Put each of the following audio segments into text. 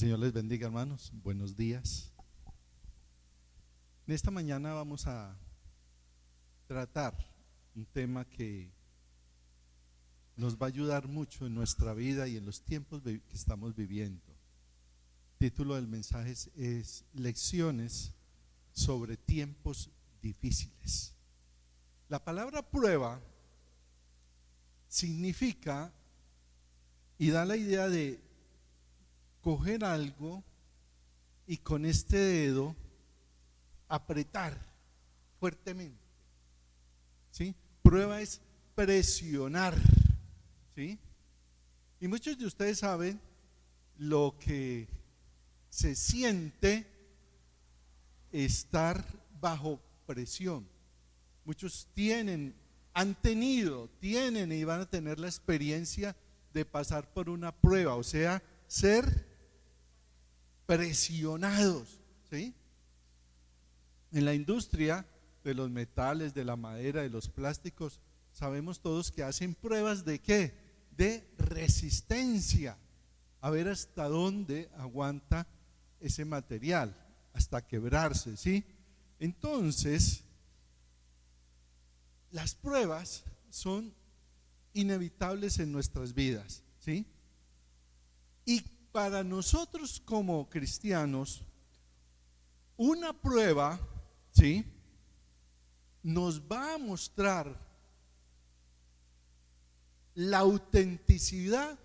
Señor les bendiga, hermanos. Buenos días. En esta mañana vamos a tratar un tema que nos va a ayudar mucho en nuestra vida y en los tiempos que estamos viviendo. El título del mensaje es Lecciones sobre tiempos difíciles. La palabra prueba significa y da la idea de coger algo y con este dedo apretar fuertemente, ¿sí? Prueba es presionar, ¿sí? Y muchos de ustedes saben lo que se siente estar bajo presión. Muchos han tenido y van a tener la experiencia de pasar por una prueba, o sea, ser presionados, ¿sí? En la industria de los metales, de la madera, de los plásticos, sabemos todos que hacen pruebas de ¿qué? De resistencia, a ver hasta dónde aguanta ese material, hasta quebrarse, ¿sí? Entonces, las pruebas son inevitables en nuestras vidas, ¿sí? Y para nosotros como cristianos, una prueba, ¿sí?, nos va a mostrar la autenticidad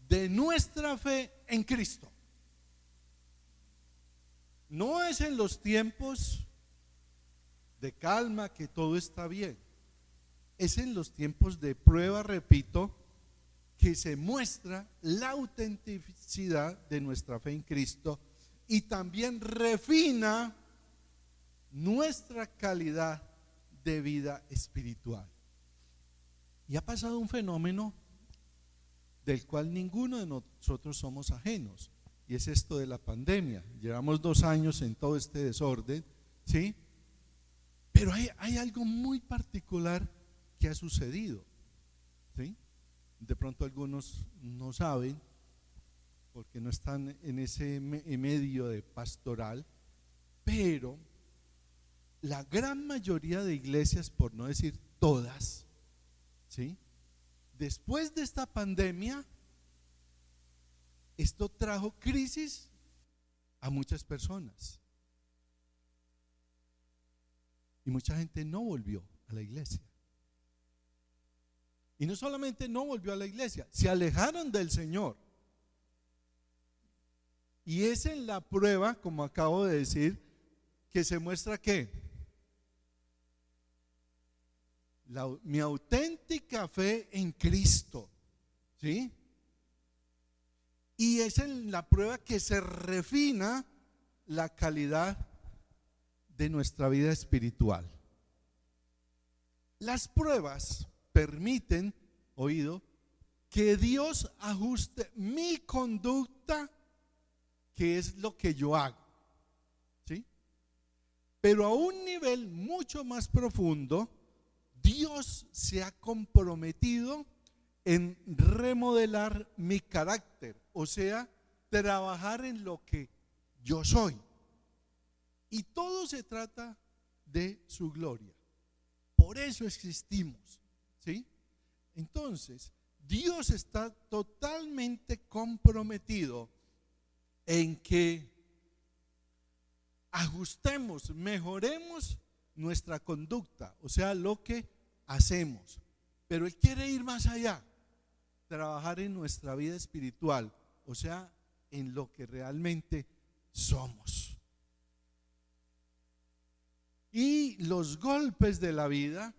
de nuestra fe en Cristo. No es en los tiempos de calma que todo está bien, es en los tiempos de prueba, repito, que se muestra la autenticidad de nuestra fe en Cristo y también refina nuestra calidad de vida espiritual. Y ha pasado un fenómeno del cual ninguno de nosotros somos ajenos, y es esto de la pandemia. Llevamos 2 años en todo este desorden, ¿sí? Pero hay algo muy particular que ha sucedido, ¿sí? De pronto algunos no saben porque no están en ese medio de pastoral, pero la gran mayoría de iglesias, por no decir todas, ¿sí?, después de esta pandemia, esto trajo crisis a muchas personas y mucha gente no volvió a la iglesia. Y no solamente no volvió a la iglesia, se alejaron del Señor. Y es en la prueba, como acabo de decir, que se muestra que mi auténtica fe en Cristo, ¿sí? Y es en la prueba que se refina la calidad de nuestra vida espiritual. Las pruebas permiten, oído, que Dios ajuste mi conducta, que es lo que yo hago, ¿sí? Pero a un nivel mucho más profundo, Dios se ha comprometido en remodelar mi carácter, o sea, trabajar en lo que yo soy. Y todo se trata de su gloria. Por eso existimos, ¿sí? Entonces, Dios está totalmente comprometido en que ajustemos, mejoremos nuestra conducta, o sea, lo que hacemos. Pero Él quiere ir más allá, trabajar en nuestra vida espiritual, o sea, en lo que realmente somos. Y los golpes de la vida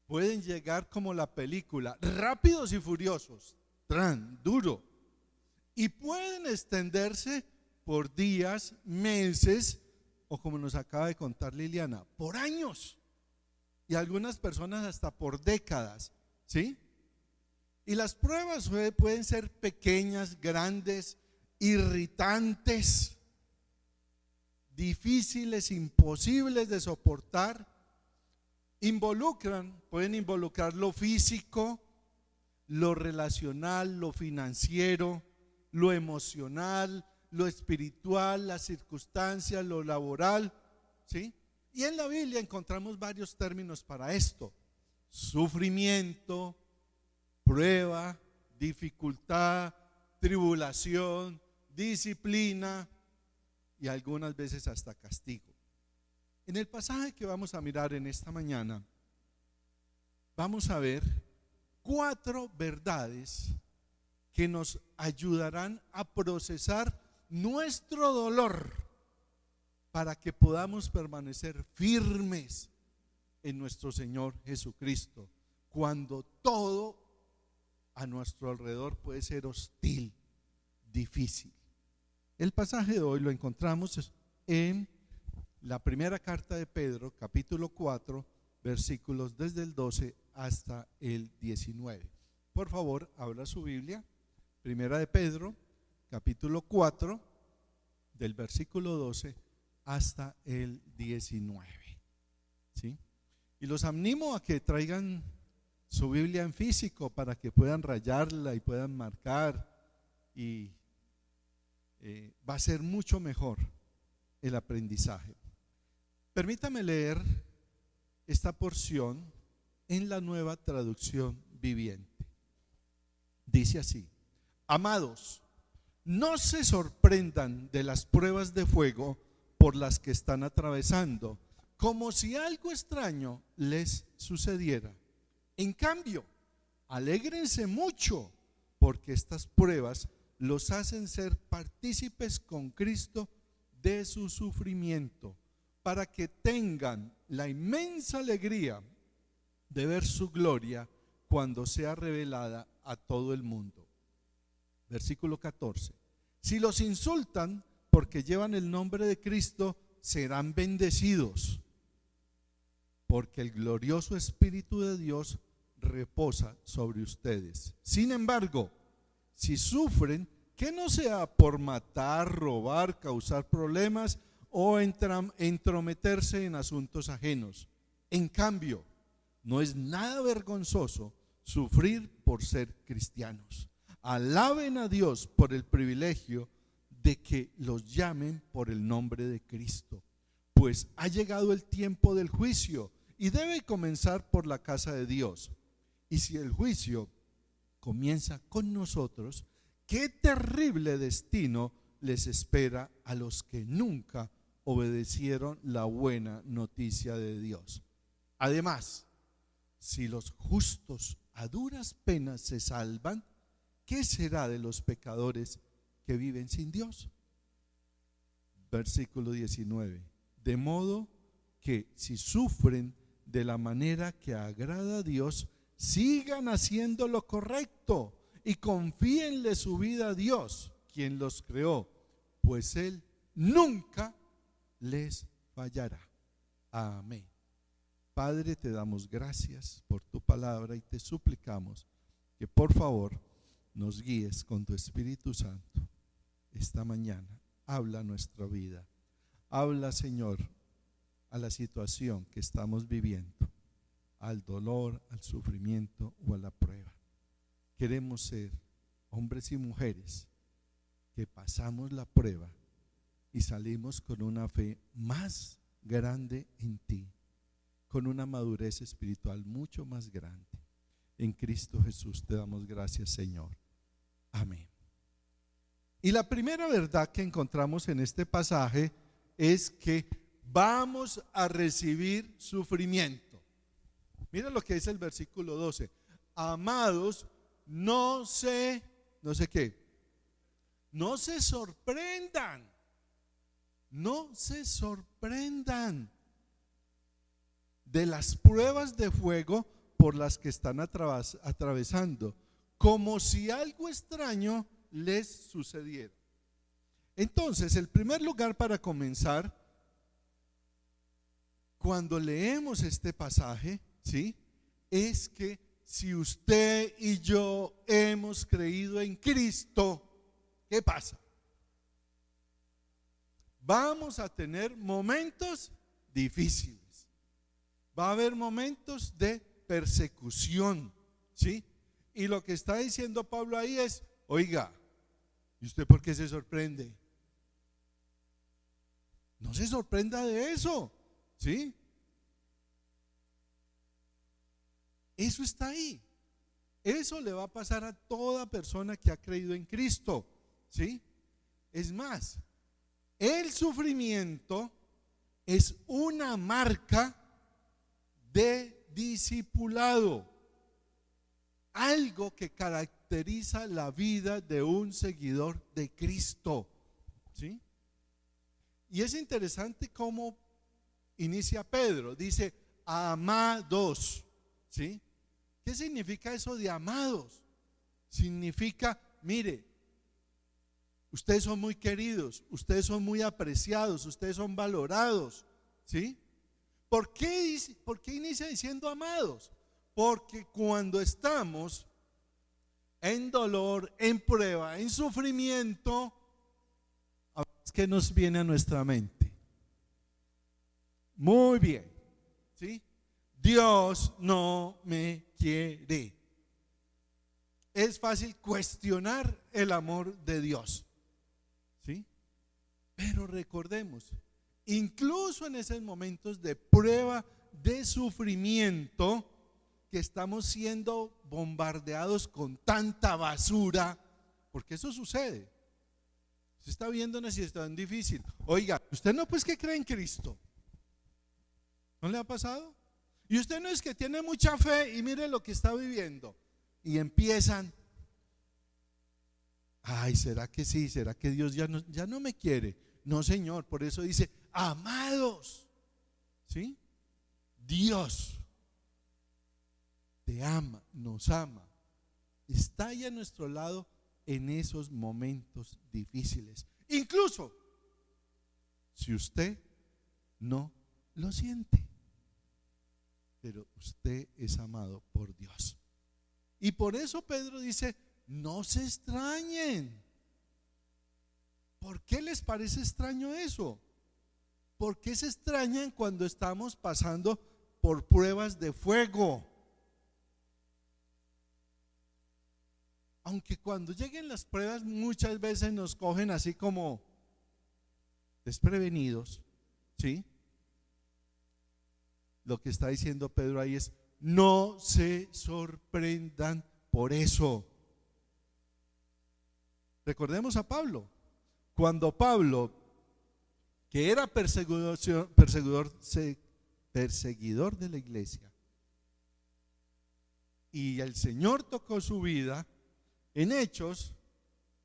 pueden llegar como la película, rápidos y furiosos, duro, y pueden extenderse por días, meses, o como nos acaba de contar Liliana, por años, y algunas personas hasta por décadas, ¿sí? Y las pruebas pueden ser pequeñas, grandes, irritantes, difíciles, imposibles de soportar. Pueden involucrar lo físico, lo relacional, lo financiero, lo emocional, lo espiritual, las circunstancias, lo laboral, ¿sí? Y en la Biblia encontramos varios términos para esto: sufrimiento, prueba, dificultad, tribulación, disciplina y algunas veces hasta castigo. En el pasaje que vamos a mirar en esta mañana, vamos a ver 4 verdades que nos ayudarán a procesar nuestro dolor para que podamos permanecer firmes en nuestro Señor Jesucristo, cuando todo a nuestro alrededor puede ser hostil, difícil. El pasaje de hoy lo encontramos en la primera carta de Pedro, capítulo 4, versículos desde el 12 hasta el 19. Por favor, abra su Biblia. Primera de Pedro, capítulo 4, del versículo 12 hasta el 19. ¿Sí? Y los animo a que traigan su Biblia en físico para que puedan rayarla y puedan marcar, y va a ser mucho mejor el aprendizaje. Permítame leer esta porción en la Nueva Traducción Viviente. Dice así: amados, no se sorprendan de las pruebas de fuego por las que están atravesando, como si algo extraño les sucediera. En cambio, alégrense mucho, porque estas pruebas los hacen ser partícipes con Cristo de su sufrimiento, para que tengan la inmensa alegría de ver su gloria cuando sea revelada a todo el mundo. Versículo 14: si los insultan porque llevan el nombre de Cristo, serán bendecidos, porque el glorioso Espíritu de Dios reposa sobre ustedes. Sin embargo, si sufren, que no sea por matar, robar, causar problemas o entrometerse en asuntos ajenos. En cambio, no es nada vergonzoso sufrir por ser cristianos. Alaben a Dios por el privilegio de que los llamen por el nombre de Cristo, pues ha llegado el tiempo del juicio y debe comenzar por la casa de Dios. Y si el juicio comienza con nosotros, qué terrible destino les espera a los que nunca obedecieron la buena noticia de Dios. Además, si los justos a duras penas se salvan, ¿qué será de los pecadores que viven sin Dios? Versículo 19: de modo que si sufren de la manera que agrada a Dios, sigan haciendo lo correcto y confíenle su vida a Dios, quien los creó, pues Él nunca les fallará. Amén. Padre, te damos gracias por tu palabra y te suplicamos que por favor nos guíes con tu Espíritu Santo esta mañana. Habla nuestra vida. Habla, Señor, a la situación que estamos viviendo, al dolor, al sufrimiento o a la prueba. Queremos ser hombres y mujeres que pasamos la prueba y salimos con una fe más grande en ti, con una madurez espiritual mucho más grande. En Cristo Jesús te damos gracias, Señor. Amén. Y la primera verdad que encontramos en este pasaje es que vamos a recibir sufrimiento. Mira lo que dice el versículo 12: amados, no se sorprendan, no se sorprendan de las pruebas de fuego por las que están atravesando, como si algo extraño les sucediera. Entonces, el primer lugar para comenzar, cuando leemos este pasaje, ¿sí?, es que si usted y yo hemos creído en Cristo, ¿qué pasa? Vamos a tener momentos difíciles, va a haber momentos de persecución, ¿sí? Y lo que está diciendo Pablo ahí es: oiga, ¿Y usted por qué se sorprende? No se sorprenda de eso, ¿sí? Eso está ahí. Eso le va a pasar a toda persona que ha creído en Cristo, ¿sí? Es más, el sufrimiento es una marca de discipulado, algo que caracteriza la vida de un seguidor de Cristo, ¿sí? Y es interesante cómo inicia Pedro, dice amados, ¿sí? ¿Qué significa eso de amados? Significa, mire, ustedes son muy queridos, ustedes son muy apreciados, ustedes son valorados, ¿sí? ¿Por qué inicia diciendo amados? Porque cuando estamos en dolor, en prueba, en sufrimiento, ¿qué nos viene a nuestra mente? Muy bien, ¿sí? Dios no me quiere. Es fácil cuestionar el amor de Dios, ¿sí? Pero recordemos, incluso en esos momentos de prueba, de sufrimiento, que estamos siendo bombardeados con tanta basura, porque eso sucede. Se está viendo una situación difícil. Oiga, usted no pues que cree en Cristo. ¿No le ha pasado? Y usted no es que tiene mucha fe y mire lo que está viviendo. Y empiezan, ay, ¿será que sí? ¿Será que Dios ya no me quiere? No, Señor, por eso dice, amados, ¿sí? Dios te ama, nos ama, está ahí a nuestro lado en esos momentos difíciles. Incluso si usted no lo siente, pero usted es amado por Dios. Y por eso Pedro dice, no se extrañen. ¿Por qué les parece extraño eso? ¿Por qué se extrañan cuando estamos pasando por pruebas de fuego? Aunque cuando lleguen las pruebas muchas veces nos cogen así como desprevenidos, ¿sí? Lo que está diciendo Pedro ahí es, no se sorprendan por eso. Recordemos a Pablo. Cuando Pablo, que era perseguidor de la iglesia, y el Señor tocó su vida, en Hechos,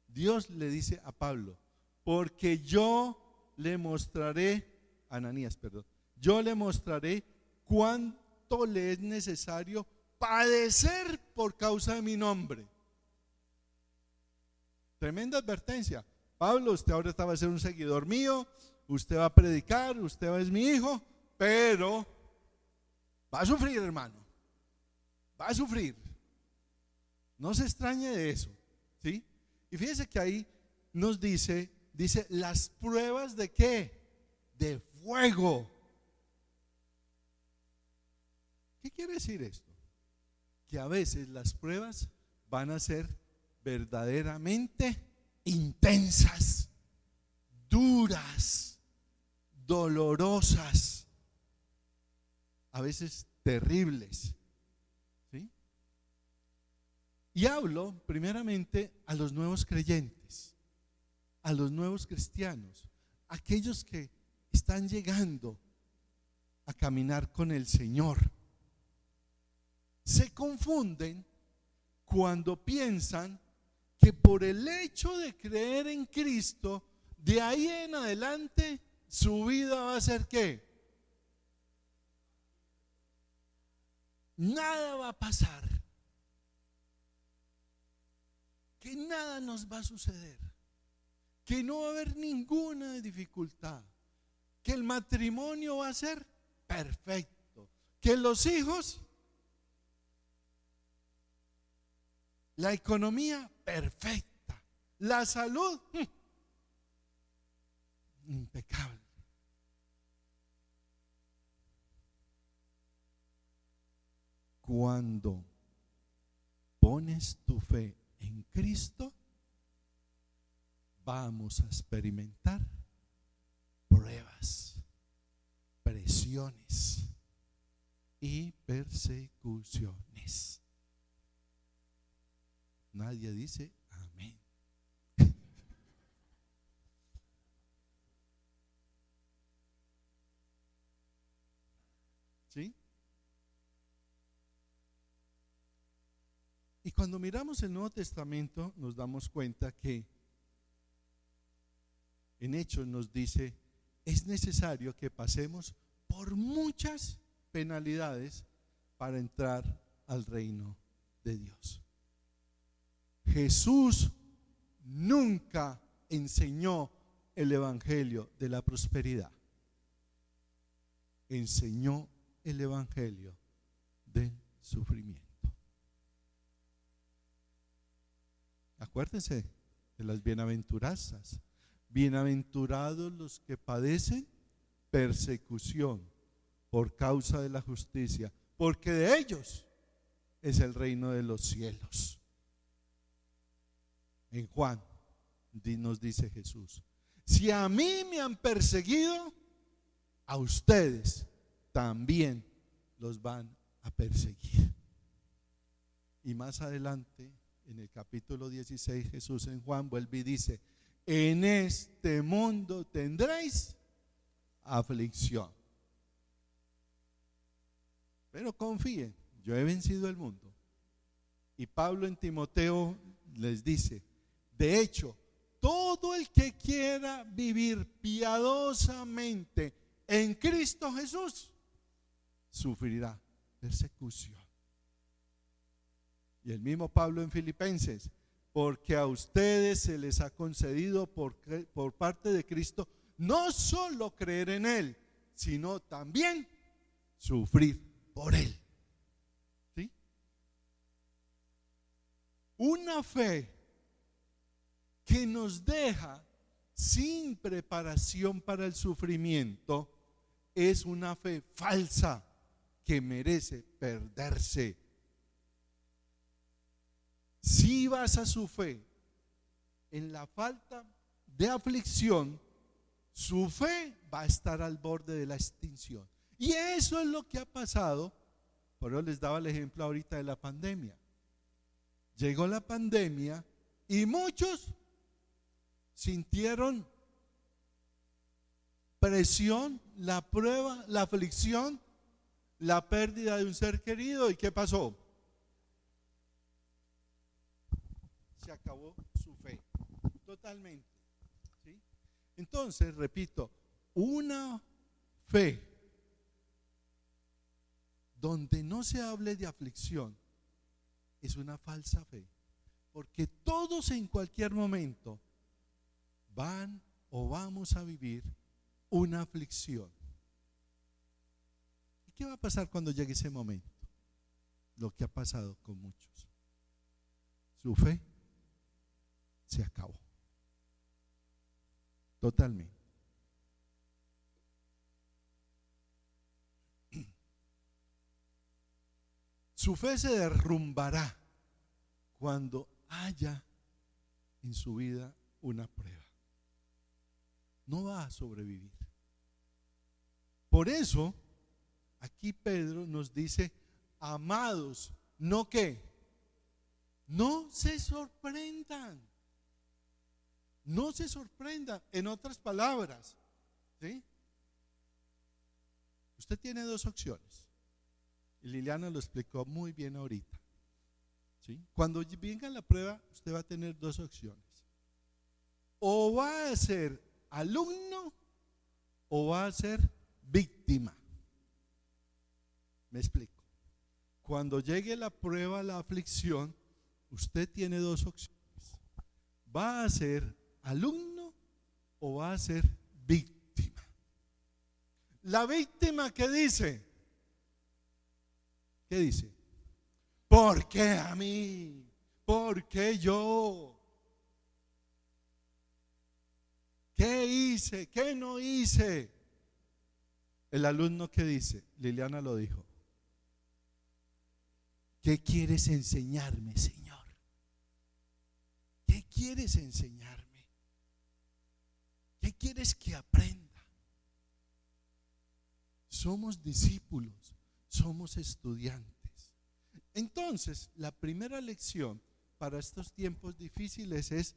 Dios le dice a Pablo, porque yo le mostraré, Ananías, perdón, yo le mostraré cuánto le es necesario padecer por causa de mi nombre. Tremenda advertencia. Pablo, usted ahora va a ser un seguidor mío, usted va a predicar, usted es mi hijo, pero va a sufrir, hermano, va a sufrir. No se extrañe de eso, ¿sí? Y fíjese que ahí nos dice las pruebas de ¿qué? De fuego. ¿Qué quiere decir esto? Que a veces las pruebas van a ser verdaderamente intensas, duras, dolorosas, a veces terribles, ¿sí? Y hablo primeramente a los nuevos creyentes, a los nuevos cristianos, aquellos que están llegando a caminar con el Señor. Se confunden cuando piensan que por el hecho de creer en Cristo, de ahí en adelante su vida va a ser ¿qué? Nada va a pasar, que nada nos va a suceder, que no va a haber ninguna dificultad, que el matrimonio va a ser perfecto, que los hijos, la economía perfecta, la salud impecable. Cuando pones tu fe en Cristo, vamos a experimentar pruebas, presiones y persecuciones. Nadie dice amén. ¿Sí? Y cuando miramos el Nuevo Testamento nos damos cuenta que en Hechos nos dice, es necesario que pasemos por muchas penalidades para entrar al reino de Dios. Jesús nunca enseñó el evangelio de la prosperidad. Enseñó el evangelio del sufrimiento. Acuérdense de las bienaventuranzas. Bienaventurados los que padecen persecución por causa de la justicia, porque de ellos es el reino de los cielos. En Juan nos dice Jesús, si a mí me han perseguido, a ustedes también los van a perseguir. Y más adelante, en el capítulo 16, Jesús en Juan vuelve y dice, en este mundo tendréis aflicción, pero confíen, yo he vencido el mundo. Y Pablo en Timoteo les dice, de hecho, todo el que quiera vivir piadosamente en Cristo Jesús sufrirá persecución. Y el mismo Pablo en Filipenses, porque a ustedes se les ha concedido por parte de Cristo no solo creer en Él, sino también sufrir por Él. ¿Sí? Una fe que nos deja sin preparación para el sufrimiento es una fe falsa que merece perderse. Si basa su fe en la falta de aflicción, su fe va a estar al borde de la extinción. Y eso es lo que ha pasado. Por eso les daba el ejemplo ahorita de la pandemia. Llegó la pandemia y muchos sintieron presión, la prueba, la aflicción, la pérdida de un ser querido. ¿Y qué pasó? Se acabó su fe totalmente, ¿sí? Entonces, repito, una fe donde no se hable de aflicción es una falsa fe, porque todos en cualquier momento van o vamos a vivir una aflicción. ¿Y qué va a pasar cuando llegue ese momento? Lo que ha pasado con muchos. Su fe se acabó totalmente. Su fe se derrumbará cuando haya en su vida una prueba. No va a sobrevivir. Por eso, aquí Pedro nos dice, amados, ¿no qué? No se sorprendan. No se sorprendan. En otras palabras, ¿sí? Usted tiene dos opciones. Y Liliana lo explicó muy bien ahorita, ¿sí? Cuando venga la prueba, usted va a tener dos opciones. O va a ser alumno o va a ser víctima. Me explico. Cuando llegue la prueba, la aflicción, usted tiene dos opciones. ¿Va a ser alumno o va a ser víctima? La víctima, ¿qué dice? ¿Qué dice? ¿Por qué a mí? ¿Por qué yo? ¿Qué hice? ¿Qué no hice? El alumno, ¿qué dice? Liliana lo dijo. ¿Qué quieres enseñarme, Señor? ¿Qué quieres enseñarme? quieres que aprenda? Somos discípulos, somos estudiantes. Entonces, la primera lección para estos tiempos difíciles es: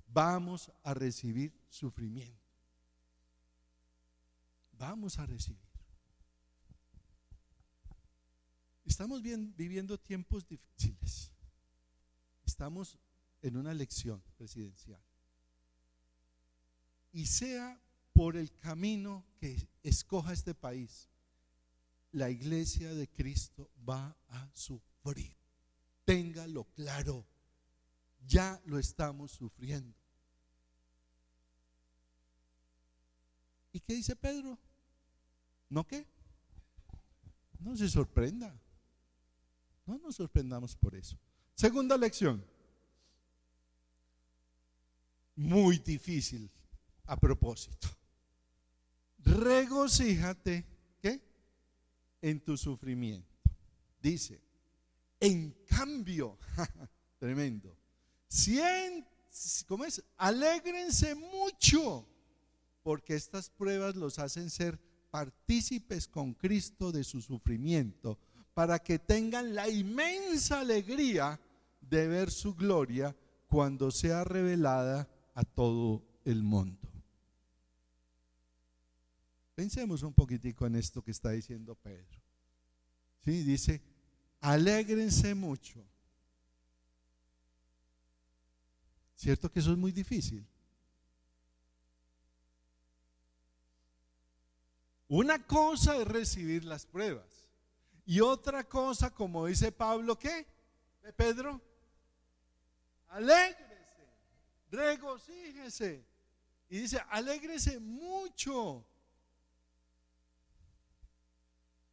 vamos a recibir sufrimiento. Vamos a recibir. Estamos viviendo tiempos difíciles. Estamos en una elección presidencial. Y sea por el camino que escoja este país, la iglesia de Cristo va a sufrir. Téngalo claro. Ya lo estamos sufriendo. ¿Y qué dice Pedro? ¿No qué? No se sorprenda. No nos sorprendamos por eso. Segunda lección. Muy difícil a propósito. Regocíjate, ¿qué? En tu sufrimiento. Dice, en cambio, tremendo. ¿Cómo es? Alégrense mucho, porque estas pruebas los hacen ser partícipes con Cristo de su sufrimiento, para que tengan la inmensa alegría de ver su gloria cuando sea revelada a todo el mundo. Pensemos un poquitico en esto que está diciendo Pedro. Sí, dice, alégrense mucho. ¿Cierto que eso es muy difícil? Una cosa es recibir las pruebas y otra cosa, como dice Pablo, ¿qué? Pedro, alégrese, regocíjese. Y dice, alégrese mucho.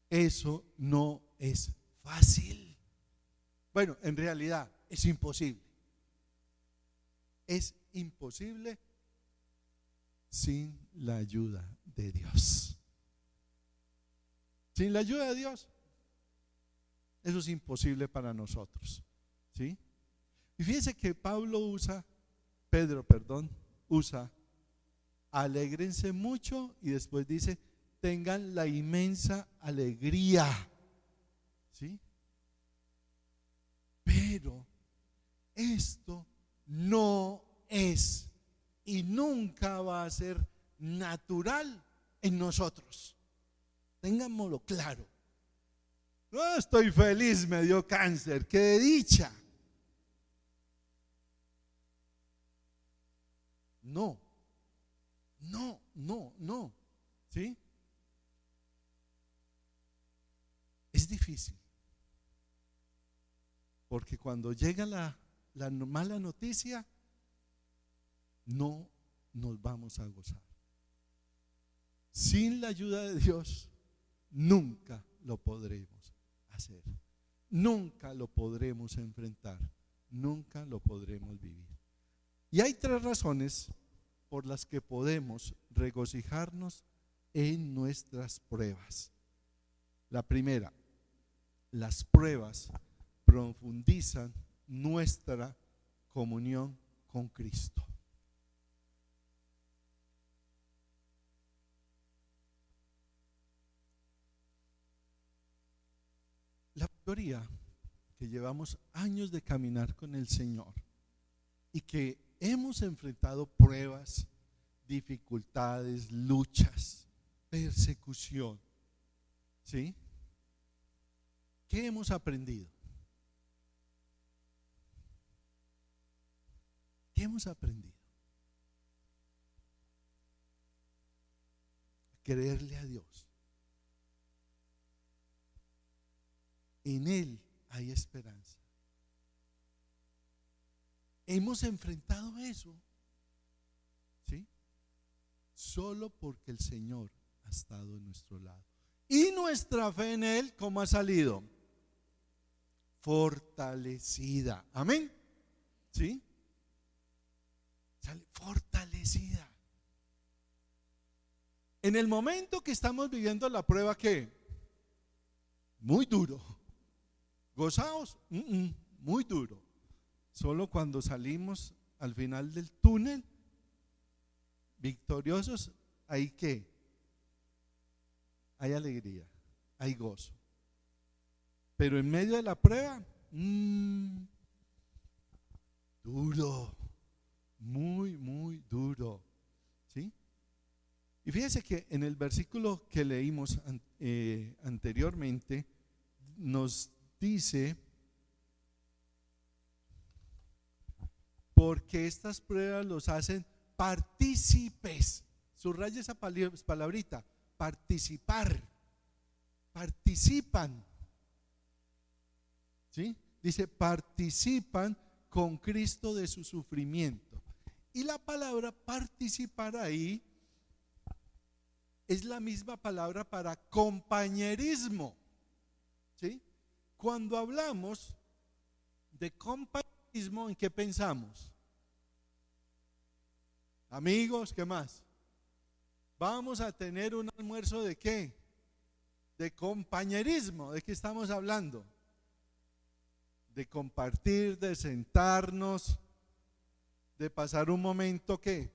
Eso no es fácil. Bueno, en realidad es imposible. Es imposible sin la ayuda de Dios. Sin la ayuda de Dios, eso es imposible para nosotros. ¿Sí? Y fíjense que Pedro usa alégrense mucho y después dice tengan la inmensa alegría. ¿Sí? Pero esto no es y nunca va a ser natural en nosotros. Tengámoslo claro. No, estoy feliz, me dio cáncer, qué dicha. No. ¿Sí? Es difícil. Porque cuando llega la mala noticia, no nos vamos a gozar. Sin la ayuda de Dios, nunca lo podremos hacer. Nunca lo podremos enfrentar. Nunca lo podremos vivir. Y hay 3 razones por las que podemos regocijarnos en nuestras pruebas. La primera, las pruebas profundizan nuestra comunión con Cristo. La mayoría que llevamos años de caminar con el Señor y que hemos enfrentado pruebas, dificultades, luchas, persecución, ¿sí? ¿Qué hemos aprendido? ¿Qué hemos aprendido? Creerle a Dios. En Él hay esperanza. Hemos enfrentado eso, ¿sí? Solo porque el Señor ha estado en nuestro lado. Y nuestra fe en Él, ¿cómo ha salido? Fortalecida. Amén. ¿Sí? Sale fortalecida. En el momento que estamos viviendo la prueba, ¿qué? Muy duro. ¿Gozados? Muy duro. Solo cuando salimos al final del túnel victoriosos, ¿hay qué? Hay alegría, hay gozo. Pero en medio de la prueba, duro, muy duro, ¿sí? Y fíjense que en el versículo que leímos anteriormente nos dice: porque estas pruebas los hacen partícipes. Subraya esa palabrita, participar, participan, ¿sí? Dice, participan con Cristo de su sufrimiento. Y la palabra participar ahí es la misma palabra para compañerismo, ¿sí? Cuando hablamos de compañerismo, ¿en qué pensamos? Amigos, ¿qué más? Vamos a tener un almuerzo ¿de qué? De compañerismo. ¿De qué estamos hablando? De compartir, de sentarnos, de pasar un momento ¿qué?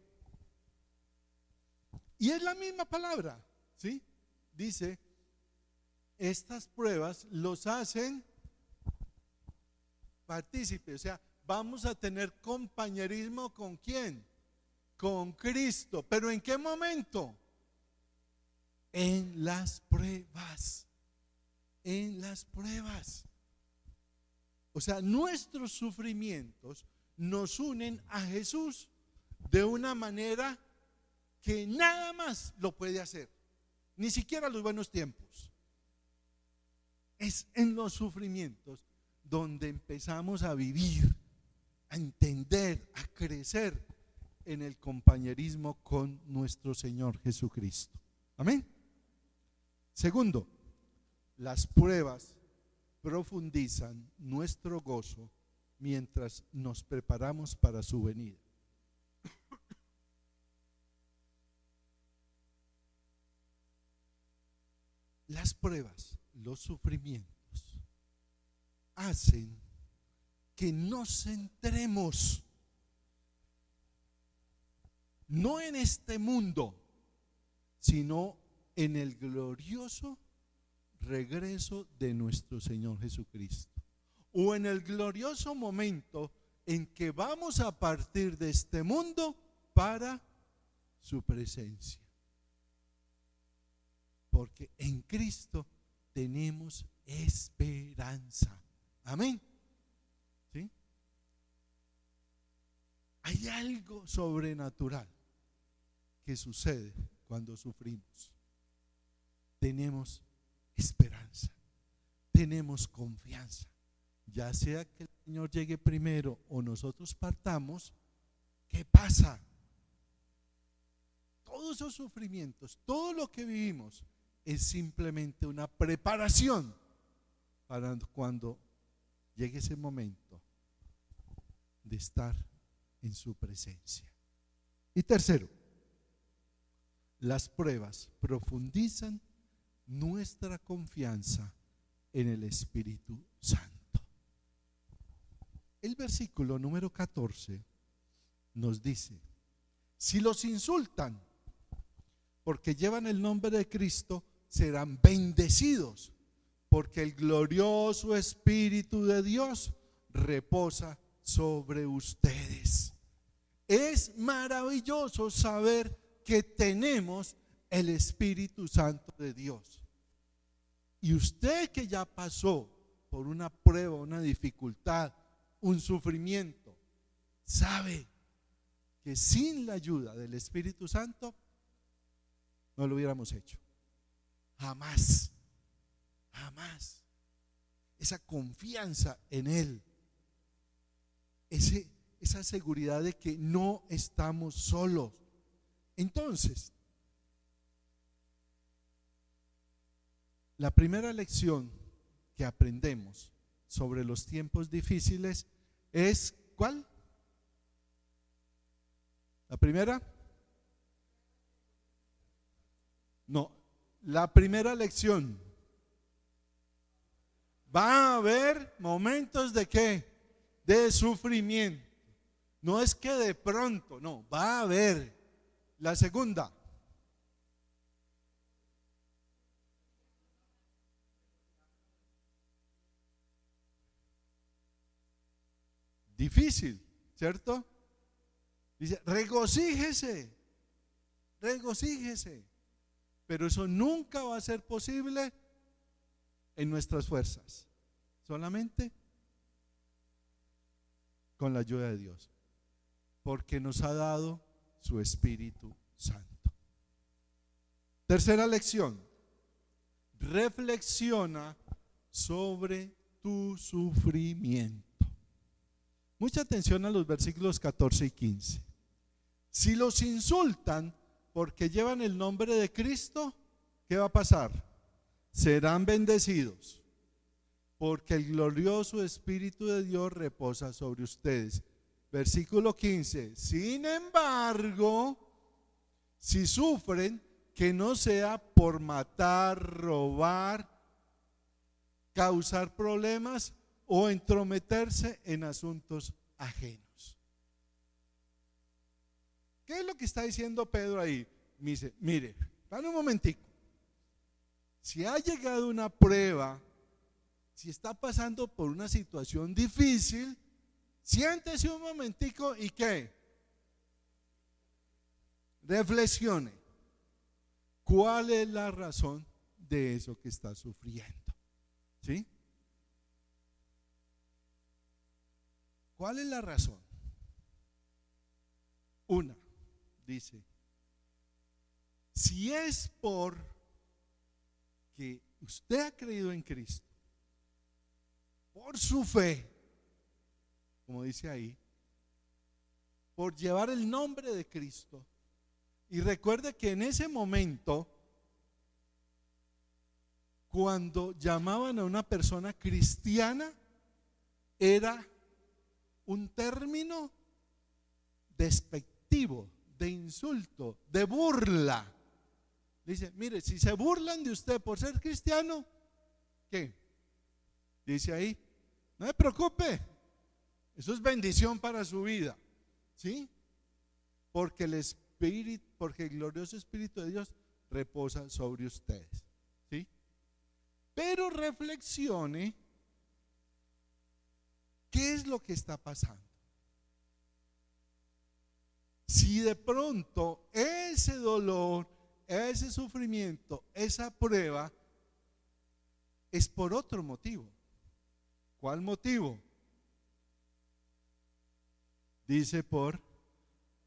Y es la misma palabra, ¿sí? Dice, estas pruebas los hacen partícipes. O sea, vamos a tener compañerismo ¿con quién? Con Cristo. ¿Pero en qué momento? En las pruebas. En las pruebas. O sea, nuestros sufrimientos nos unen a Jesús de una manera que nada más lo puede hacer, ni siquiera los buenos tiempos. Es en los sufrimientos donde empezamos a vivir, a entender, a crecer en el compañerismo con nuestro Señor Jesucristo. Amén. Segundo, las pruebas profundizan nuestro gozo mientras nos preparamos para su venida. Las pruebas, los sufrimientos, hacen que nos centremos no en este mundo, sino en el glorioso regreso de nuestro Señor Jesucristo, o en el glorioso momento en que vamos a partir de este mundo para su presencia. Porque en Cristo tenemos esperanza. Amén. ¿Sí? Hay algo sobrenatural que sucede cuando sufrimos. Tenemos esperanza, tenemos confianza. Ya sea que el Señor llegue primero o nosotros partamos, ¿qué pasa? Todos esos sufrimientos, todo lo que vivimos es simplemente una preparación para cuando llegue ese momento de estar en su presencia. Y tercero, las pruebas profundizan nuestra confianza en el Espíritu Santo. El versículo número 14 nos dice: si los insultan porque llevan el nombre de Cristo, serán bendecidos, porque el glorioso Espíritu de Dios reposa sobre ustedes. Es maravilloso saber que tenemos el Espíritu Santo de Dios. Y usted que ya pasó por una prueba, una dificultad, un sufrimiento, sabe que sin la ayuda del Espíritu Santo no lo hubiéramos hecho. Jamás, jamás. Esa confianza en Él, esa seguridad de que no estamos solos. Entonces, la primera lección que aprendemos sobre los tiempos difíciles es ¿cuál? ¿La primera? No, la primera lección: va a haber momentos de ¿qué? De sufrimiento. No es que de pronto, no, va a haber. La segunda, difícil, ¿cierto? Dice, regocíjese, regocíjese. Pero eso nunca va a ser posible en nuestras fuerzas, solamente con la ayuda de Dios, porque nos ha dado su Espíritu Santo. Tercera lección, reflexiona sobre tu sufrimiento. Mucha atención a los versículos 14 y 15. Si los insultan porque llevan el nombre de Cristo, ¿qué va a pasar? Serán bendecidos, porque el glorioso Espíritu de Dios reposa sobre ustedes. Versículo 15. Sin embargo, si sufren, que no sea por matar, robar, causar problemas o entrometerse en asuntos ajenos. ¿Qué es lo que está diciendo Pedro ahí? Me dice, mire, para un momentico. Si ha llegado una prueba, si está pasando por una situación difícil, siéntese un momentico y ¿qué? Reflexione. ¿Cuál es la razón de eso que está sufriendo? ¿Sí? ¿Cuál es la razón? Una, dice, si es por que usted ha creído en Cristo, por su fe, como dice ahí, por llevar el nombre de Cristo, y recuerde que en ese momento, cuando llamaban a una persona cristiana, era un término despectivo, de insulto, de burla. Dice, mire, si se burlan de usted por ser cristiano, ¿qué? Dice ahí, no se preocupe, eso es bendición para su vida, ¿sí? Porque el Espíritu, porque el glorioso Espíritu de Dios reposa sobre ustedes, ¿sí? Pero reflexione, ¿qué es lo que está pasando? Si de pronto ese dolor, ese sufrimiento, esa prueba es por otro motivo. ¿Cuál motivo? Dice por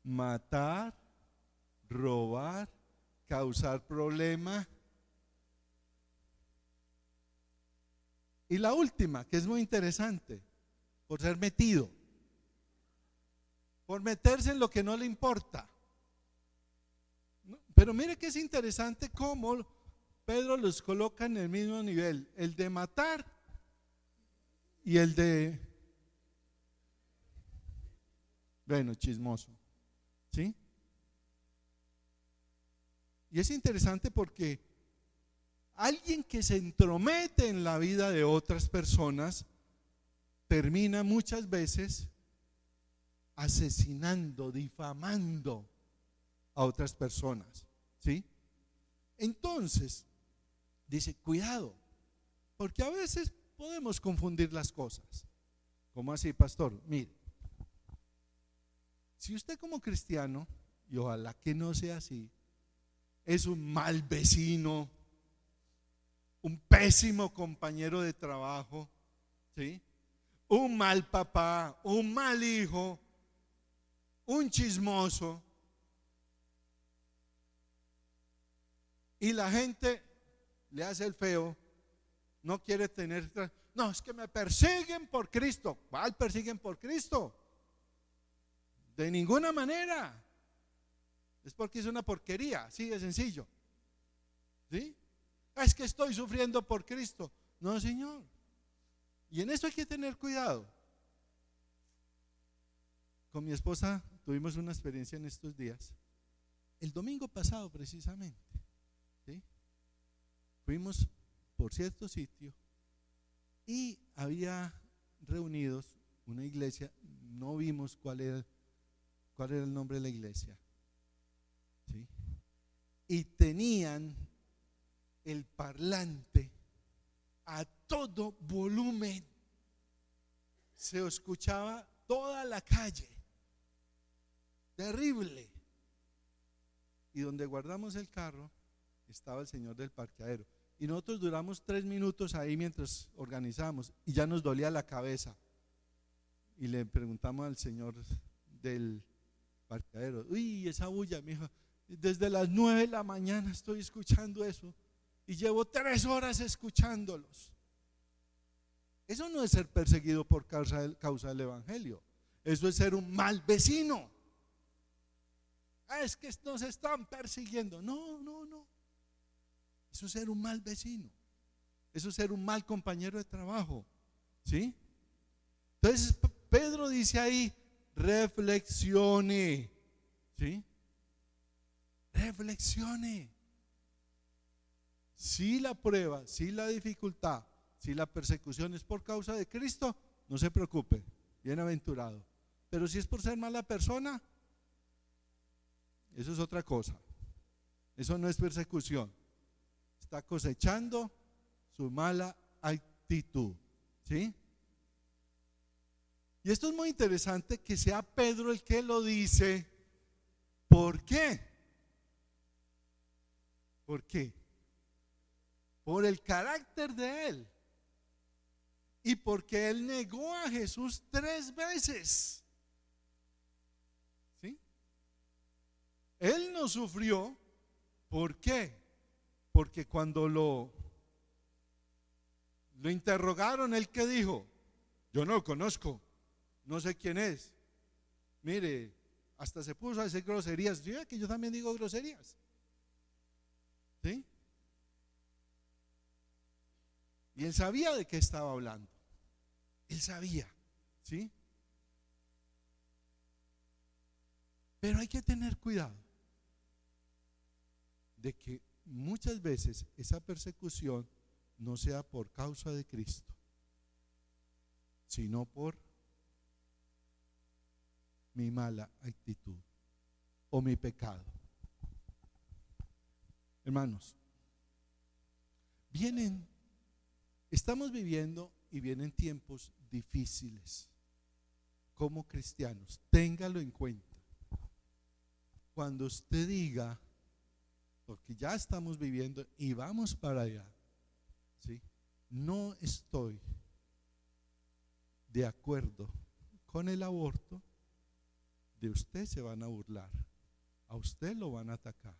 matar, robar, causar problema. Y la última, que es muy interesante, por ser metido, por meterse en lo que no le importa. Pero mire que es interesante cómo Pedro los coloca en el mismo nivel, el de matar y el de, bueno, chismoso, ¿sí? Y es interesante porque alguien que se entromete en la vida de otras personas termina muchas veces asesinando, difamando a otras personas, ¿sí? Entonces, dice, cuidado, porque a veces podemos confundir las cosas. ¿Cómo así, pastor? Mire, si usted como cristiano, y ojalá que no sea así, es un mal vecino, un pésimo compañero de trabajo, ¿sí? Un mal papá, un mal hijo, un chismoso, y la gente le hace el feo, no quiere tener, no, es que me persiguen por Cristo. ¿Cuál persiguen por Cristo? De ninguna manera. Es porque es una porquería, así de sencillo, ¿sí? Es que estoy sufriendo por Cristo. No, señor. Y en eso hay que tener cuidado. Con mi esposa tuvimos una experiencia en estos días. El domingo pasado precisamente, ¿sí? Fuimos por cierto sitio y había reunidos una iglesia, no vimos cuál era el nombre de la iglesia. ¿sí? Y tenían el parlante a todo volumen. Se escuchaba toda la calle. Terrible. Y donde guardamos el carro estaba el señor del parqueadero. Y nosotros duramos 3 minutos ahí mientras organizamos y ya nos dolía la cabeza. Y le preguntamos al señor del parqueadero: uy, esa bulla, mijo, desde las 9 de la mañana estoy escuchando eso y llevo 3 horas escuchándolos. Eso no es ser perseguido por causa del evangelio. Eso es ser un mal vecino. Es que nos están persiguiendo. No, no, no. Eso es ser un mal vecino. Eso es ser un mal compañero de trabajo. ¿Sí? Entonces Pedro dice ahí: reflexione. ¿Sí? Reflexione. Si la prueba, si la dificultad, si la persecución es por causa de Cristo, no se preocupe, bienaventurado. Pero si es por ser mala persona, eso es otra cosa. Eso no es persecución. Está cosechando su mala actitud. ¿Sí? Y esto es muy interesante que sea Pedro el que lo dice. ¿Por qué? ¿Por qué? Por el carácter de él. Y porque él negó a Jesús 3 veces. ¿Sí? Él no sufrió. ¿Por qué? Porque cuando lo interrogaron, ¿él qué dijo? Yo no lo conozco, no sé quién es. Mire, hasta se puso a decir groserías. ¿Sí? Que yo también digo groserías. ¿Sí? Y él sabía de qué estaba hablando. Él sabía, ¿sí? Pero hay que tener cuidado de que muchas veces esa persecución no sea por causa de Cristo, sino por mi mala actitud o mi pecado. Hermanos, estamos viviendo y vienen tiempos difíciles como cristianos. Téngalo en cuenta. Cuando usted diga, porque ya estamos viviendo y vamos para allá, ¿sí? No estoy de acuerdo con el aborto, de usted se van a burlar, a usted lo van a atacar.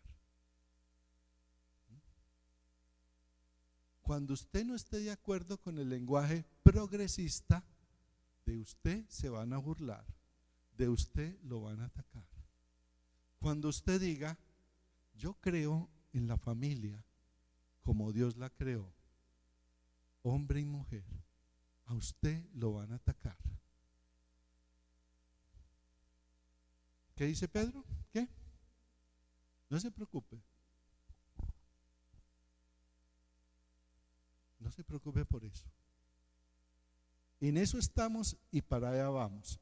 Cuando usted no esté de acuerdo con el lenguaje progresista, de usted se van a burlar, de usted lo van a atacar. Cuando usted diga, yo creo en la familia como Dios la creó, hombre y mujer, a usted lo van a atacar. ¿Qué dice Pedro? ¿Qué? No se preocupe. No se preocupe por eso. En eso estamos y para allá vamos.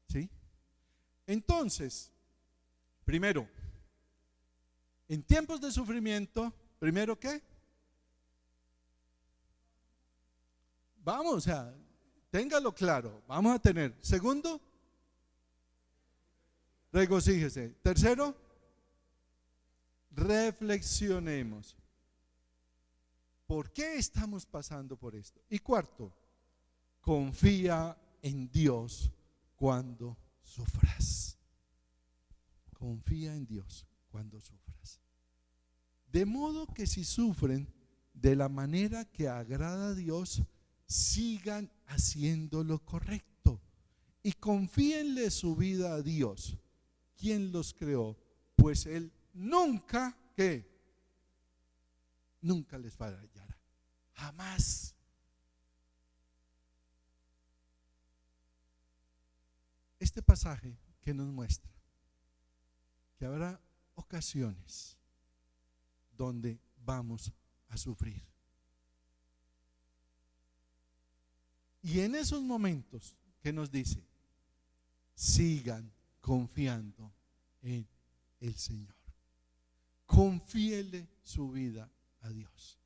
¿Sí? Entonces, primero, en tiempos de sufrimiento, primero ¿qué? Vamos, o sea, téngalo claro, vamos a tener. Segundo, regocíjese. Tercero, reflexionemos. ¿Por qué estamos pasando por esto? Y cuarto, confía en Dios cuando sufras. Confía en Dios cuando sufras. De modo que si sufren de la manera que agrada a Dios, sigan haciendo lo correcto y confíenle su vida a Dios, quien los creó, pues Él nunca, ¿qué? Nunca les fallará, jamás. Este pasaje que nos muestra que habrá ocasiones donde vamos a sufrir. Y en esos momentos que nos dice, sigan confiando en el Señor. confíele su vida a Dios,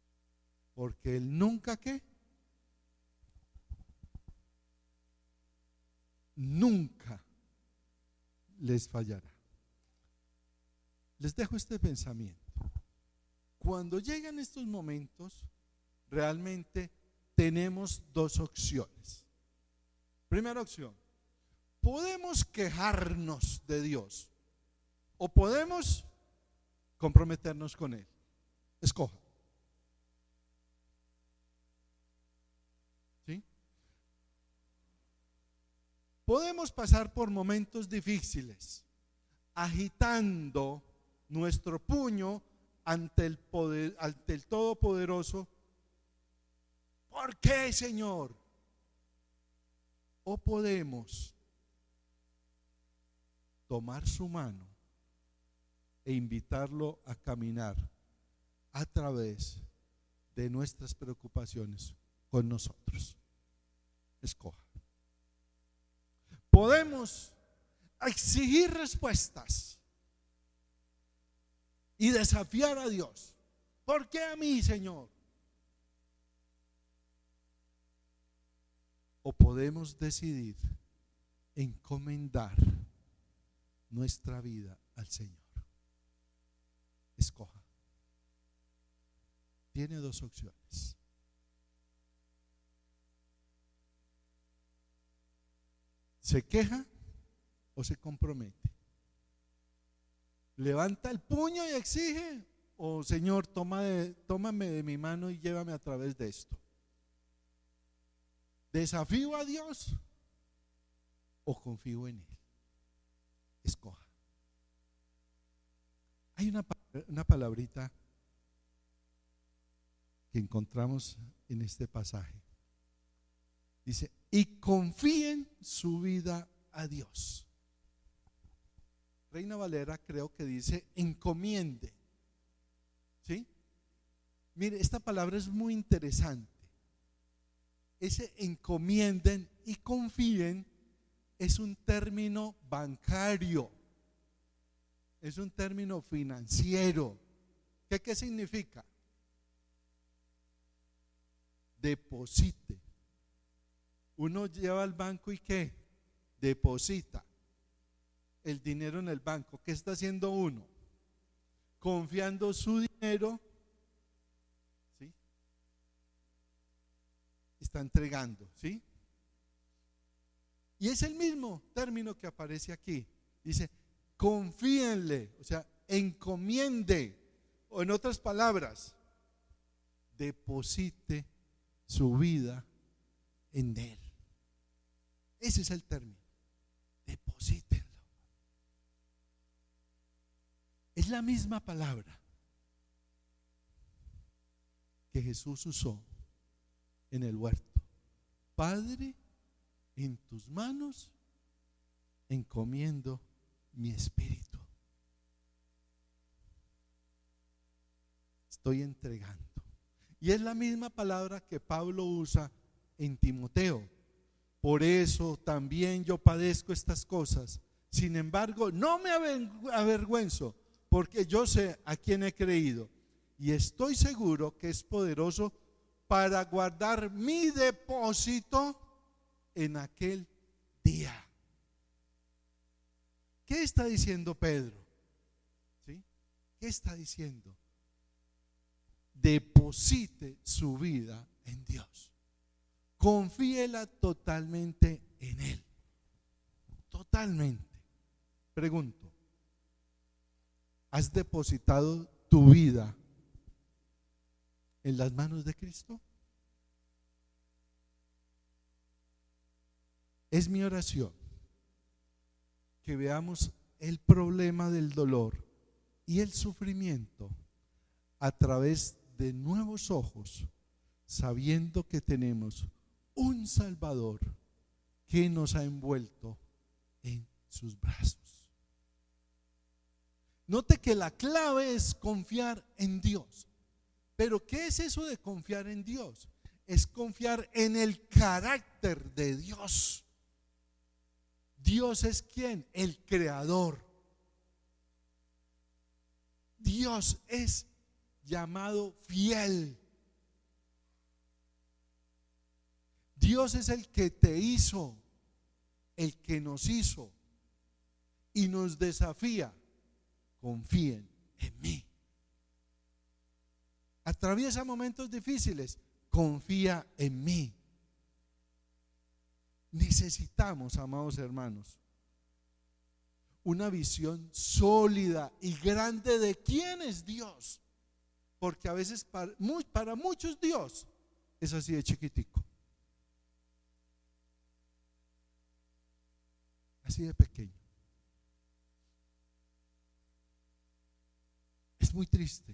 porque Él nunca nunca les fallará. Les dejo este pensamiento. Cuando llegan estos momentos, realmente tenemos dos opciones. Primera opción: podemos quejarnos de Dios o podemos comprometernos con Él. Escoja. ¿Sí? Podemos pasar por momentos difíciles, agitando nuestro puño ante el poder, ante el Todopoderoso. ¿Por qué, Señor? O podemos tomar su mano e invitarlo a caminar a través de nuestras preocupaciones con nosotros. Escoja. Podemos exigir respuestas y desafiar a Dios. ¿Por qué a mí, Señor? O podemos decidir encomendar nuestra vida al Señor. Escoja. Tiene dos opciones. ¿Se queja o se compromete? ¿Levanta el puño y exige? ¿O Señor, tómame de mi mano y llévame a través de esto? ¿Desafío a Dios o confío en Él? Escoja. Hay una palabrita que encontramos en este pasaje. Dice: y confíen su vida a Dios. Reina Valera creo que dice encomiende. ¿Sí? Mire, esta palabra es muy interesante. Ese encomienden y confíen es un término bancario, es un término financiero. ¿Qué significa? Deposite. Uno lleva al banco y ¿qué? Deposita el dinero en el banco. ¿Qué está haciendo uno? Confiando su dinero, ¿sí? Está entregando, ¿sí? Y es el mismo término que aparece aquí. Dice, confíenle, o sea, encomiende, o en otras palabras, deposite su vida en Él. Ese es el término. Deposítenlo. Es la misma palabra que Jesús usó en el huerto. Padre, en tus manos encomiendo mi espíritu. Estoy entregando. Y es la misma palabra que Pablo usa en Timoteo. Por eso también yo padezco estas cosas. Sin embargo, no me avergüenzo, porque yo sé a quién he creído y estoy seguro que es poderoso para guardar mi depósito en aquel día. ¿Qué está diciendo Pedro? ¿Sí? ¿Qué está diciendo? Deposite su vida en Dios. Confíela totalmente en Él. Totalmente. Pregunto, ¿has depositado tu vida en las manos de Cristo? Es mi oración que veamos el problema del dolor y el sufrimiento a través de nuevos ojos, sabiendo que tenemos un Salvador que nos ha envuelto en sus brazos. Note que la clave es confiar en Dios. Pero ¿qué es eso de confiar en Dios? Es confiar en el carácter de Dios. Dios es ¿quién? El creador. Dios es llamado fiel. Dios es el que te hizo, el que nos hizo y nos desafía. Confíen en mí. Atraviesa momentos difíciles, confía en mí. Necesitamos, amados hermanos, una visión sólida y grande de quién es Dios, porque a veces para muchos Dios es así de chiquitico, así de pequeño. Es muy triste.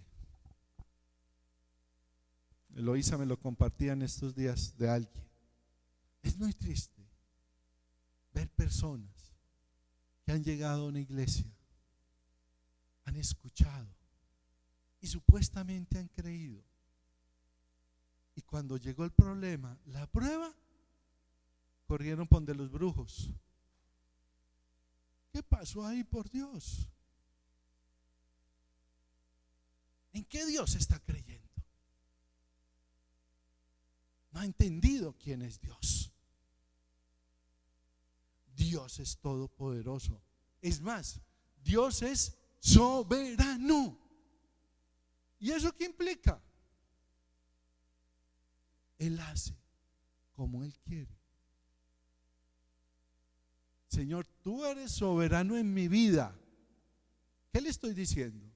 Eloísa me lo compartía en estos días de alguien. Es muy triste ver personas que han llegado a una iglesia, han escuchado y supuestamente han creído. Y cuando llegó el problema, la prueba, corrieron por donde los brujos. ¿Qué pasó ahí, por Dios? ¿En qué Dios está creyendo? No ha entendido quién es Dios. Dios es todopoderoso. Es más, Dios es soberano. ¿Y eso qué implica? Él hace como Él quiere. Señor, tú eres soberano en mi vida. ¿Qué le estoy diciendo?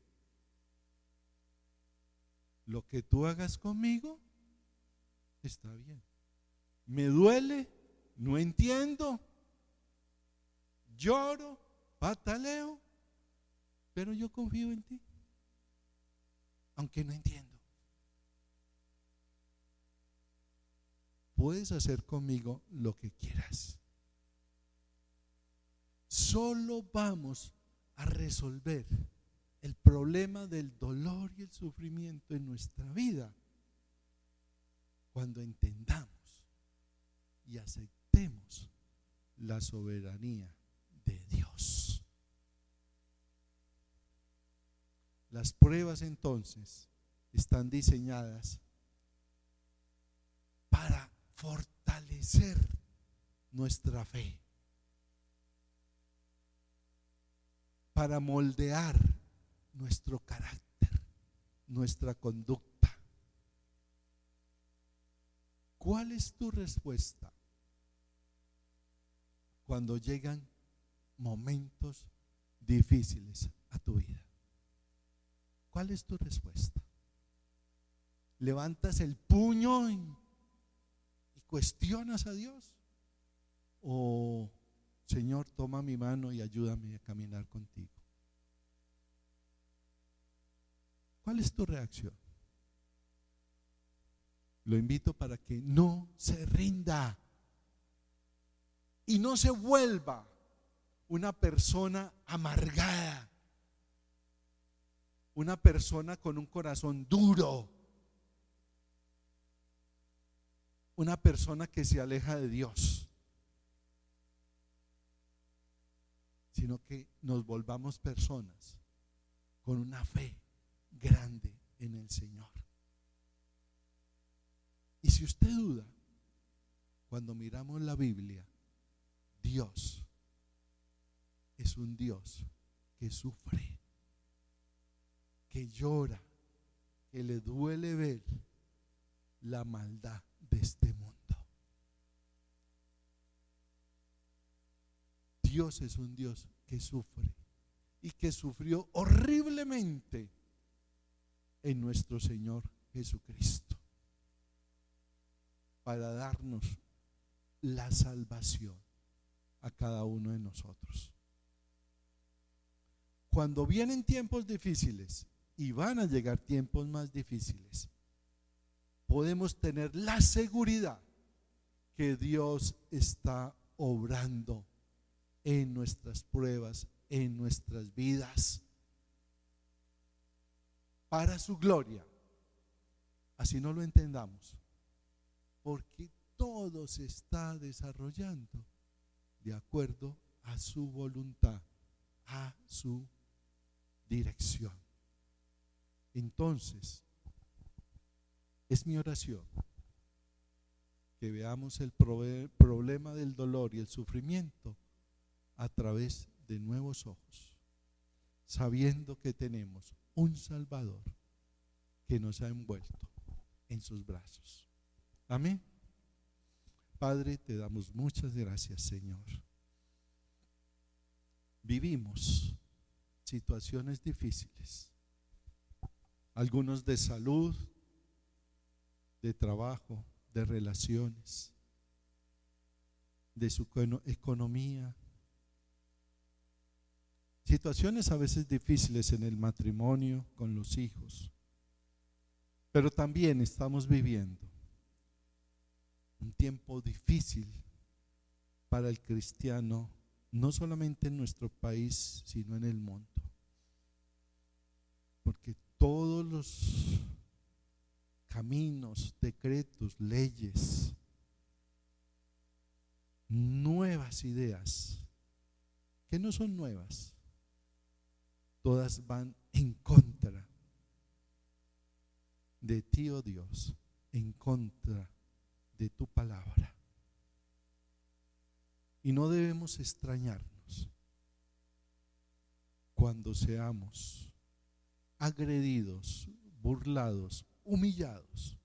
Lo que tú hagas conmigo está bien. Me duele, no entiendo, lloro, pataleo, pero yo confío en ti, aunque no entiendo. Puedes hacer conmigo lo que quieras. Solo vamos a resolver el problema del dolor y el sufrimiento en nuestra vida cuando entendamos y aceptemos la soberanía de Dios. Las pruebas entonces están diseñadas para fortalecer nuestra fe, para moldear nuestro carácter, nuestra conducta. ¿Cuál es tu respuesta cuando llegan momentos difíciles a tu vida? ¿Cuál es tu respuesta? ¿Levantas el puño y cuestionas a Dios? ¿O Señor, toma mi mano y ayúdame a caminar contigo? ¿Cuál es tu reacción? Lo invito para que no se rinda y no se vuelva una persona amargada, una persona con un corazón duro, una persona que se aleja de Dios, sino que nos volvamos personas con una fe grande en el Señor. Y si usted duda, cuando miramos la Biblia, Dios es un Dios que sufre, que llora, que le duele ver la maldad de este mundo. Dios es un Dios que sufre y que sufrió horriblemente en nuestro Señor Jesucristo para darnos la salvación a cada uno de nosotros. Cuando vienen tiempos difíciles, y van a llegar tiempos más difíciles, podemos tener la seguridad que Dios está obrando en nuestras pruebas, en nuestras vidas, para su gloria. Así no lo entendamos, porque todo se está desarrollando de acuerdo a su voluntad, a su dirección. Entonces, es mi oración que veamos el problema del dolor y el sufrimiento a través de nuevos ojos, sabiendo que tenemos un Salvador que nos ha envuelto en sus brazos. Amén. Padre, te damos muchas gracias, Señor. Vivimos situaciones difíciles, algunos de salud, de trabajo, de relaciones, de su economía, situaciones a veces difíciles en el matrimonio, con los hijos, pero también estamos viviendo un tiempo difícil para el cristiano, no solamente en nuestro país, sino en el mundo, porque todos los caminos, decretos, leyes, nuevas ideas, que no son nuevas, todas van en contra de ti, oh Dios, en contra de tu palabra. Y no debemos extrañarnos cuando seamos agredidos, burlados, humillados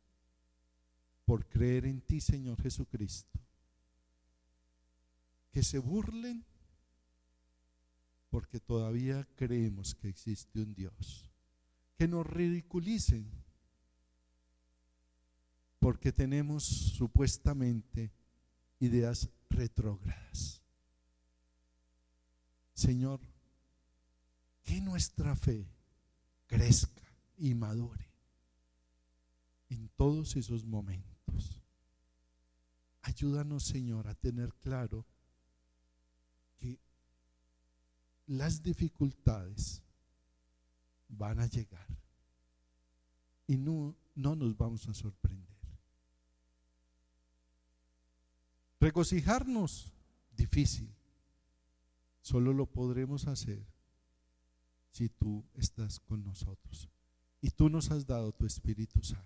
por creer en ti, Señor Jesucristo. Que se burlen porque todavía creemos que existe un Dios. Que nos ridiculicen porque tenemos supuestamente ideas retrógradas. Señor, que nuestra fe crezca y madure en todos esos momentos. Ayúdanos, Señor, a tener claro que las dificultades van a llegar y no nos vamos a sorprender. Regocijarnos, difícil, solo lo podremos hacer si tú estás con nosotros y tú nos has dado tu Espíritu Santo.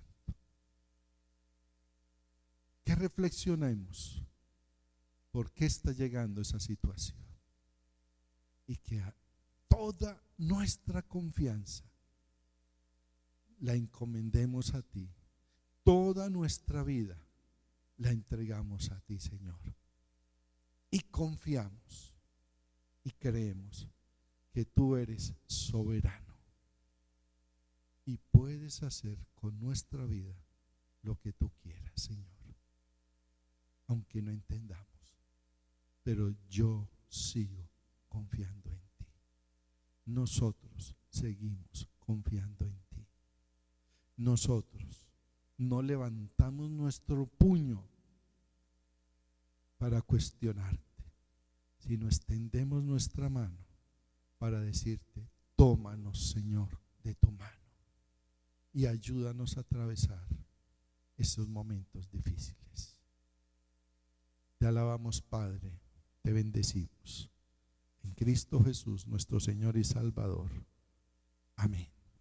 Que reflexionemos por qué está llegando esa situación y que toda nuestra confianza la encomendemos a ti, toda nuestra vida la entregamos a ti, Señor, y confiamos y creemos que tú eres soberano y puedes hacer con nuestra vida lo que tú quieras, Señor, aunque no entendamos, pero yo sigo confiando en ti. Nosotros seguimos confiando en ti. Nosotros no levantamos nuestro puño para cuestionarte, sino extendemos nuestra mano para decirte: tómanos, Señor, de tu mano y ayúdanos a atravesar esos momentos difíciles. Te alabamos, Padre, te bendecimos. En Cristo Jesús, nuestro Señor y Salvador. Amén.